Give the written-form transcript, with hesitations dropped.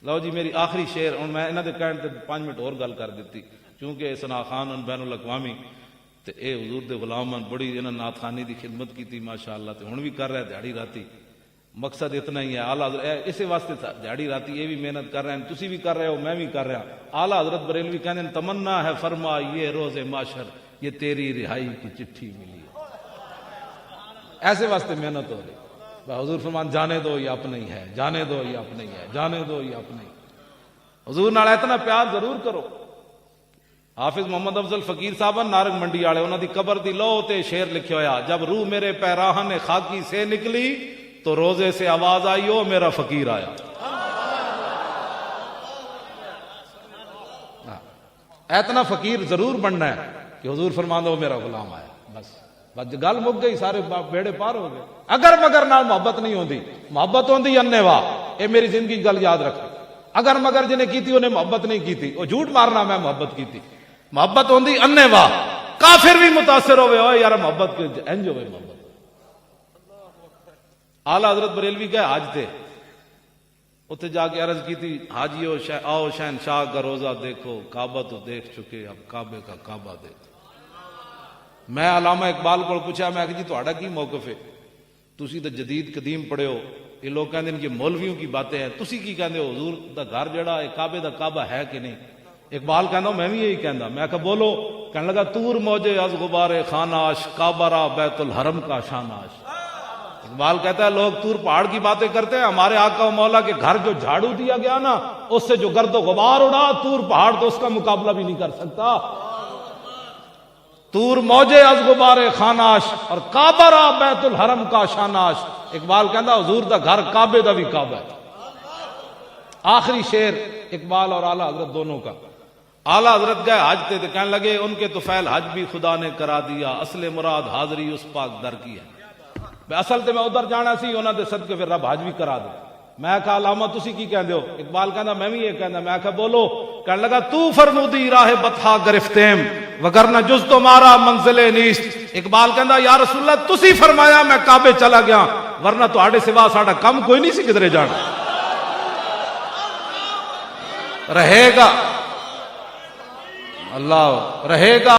لو جی میری آخری شعر ہوں میں انہاں دے کہن تے 5 منٹ اور گل کر دیتی کیونکہ ثنا خان بین الاقوامی تے اے حضور دے غلام بڑی انہاں نعت خوانی دی خدمت کیتی ماشاءاللہ تے ہن بھی کر رہے دیہڑی راتی مقصد اتنا ہی ہے اعلیٰ حضرت اسی واسطے دیہڑی راتی یہ بھی محنت کر رہے ہیں تسی بھی کر رہے ہو میں بھی کر رہا اعلیٰ حضرت بریلوی کہنے ہیں تمنا ہے فرما یہ روز معاشر یہ تیری رہائی کی چٹھی ملی ہے ایسے واسطے محنت ہو رہی حضور فرمان جانے دو یہ اپنا ہی ہے جانے دو یہ اپنا ہی ہے جانے دو یہ اپنا ہی ہے حضور نال اتنا پیار ضرور کرو حافظ محمد افضل فقیر صاحب نارنگ منڈی والے انہوں دی قبر دی لو تے شعر لکھے ہویا جب روح میرے پیراہن خاکی سے نکلی تو روزے سے آواز آئی او میرا فقیر آیا اتنا فقیر ضرور بننا ہے کہ حضور فرما دو میرا غلام آیا بس گل مک گئی سارے بیڑے پار ہو گئے اگر مگر نال محبت نہیں ہوندی محبت ہوندی انے واہ اے میری زندگی گل یاد رکھ اگر مگر جنہیں کیتی انہیں محبت نہیں کیتی وہ جھوٹ مارنا میں محبت کیتی محبت ہوندی انے واہ کافر بھی متاثر ہوئے ہوئے یار محبت کے انج ہوئے محبت اعلیٰ حضرت بریلوی گئے حج تھے اتنے جا کے عرض کی تھی حاجیو آؤ شہنشاہ کا روزہ دیکھو کعبہ تو دیکھ چکے اب کعبے کا کعبہ دیکھو میں علامہ اقبال کو پوچھا میں کہ جی تہاڈا کی موقف ہے تسی تو جدید قدیم پڑھے ہو یہ لوگ کہتے ہیں کہ مولویوں کی باتیں ہیں تسی کی کہندے ہو حضور دا گھر جڑا ہے کعبے دا کعبہ ہے کہ نہیں اقبال کہندا میں بھی یہی کہندا میں کہ بولو کہنے لگا تور موجے از غبار خاناش کعبہ را بیت الحرم کا شاناش اقبال کہتا ہے لوگ تور پہاڑ کی باتیں کرتے ہیں ہمارے آقا و مولا کے گھر جو جھاڑو دیا گیا نا اس سے جو گرد و غبار اڑا تور پہاڑ تو اس کا مقابلہ بھی نہیں کر سکتا تور موجے از غبار خاناش اور کعبہ را بیت الحرم کا شاناش اقبال کہتا حضور دا گھر کعبے دا بھی کعبہ ہے آخری شعر اقبال اور اعلیٰ حضرت دونوں کا اعلیٰ حضرت گئے حج تھے تو کہنے لگے ان کے تو فعل حج بھی خدا نے کرا دیا اصل مراد حاضری اس پاک در کی ہے اصل تے میں ادھر جانا سی انہاں دے صدقے پھر رب حج بھی کرا دے میں کہا علامہ تسی کی کہندے ہو اقبال کہندا میں بھی یہ کہندا میں کہا بولو کہنے لگا تو فرمودی راہ بطحا گرفتیم وگرنہ جز تمہارا منزل نیست اقبال کہندا یا رسول اللہ تسی فرمایا میں کعبے چلا گیا ورنہ تہاڈے سوا ساڈا کم کوئی نہیں سی کدھرے جانا رہے گا اللہ رہے گا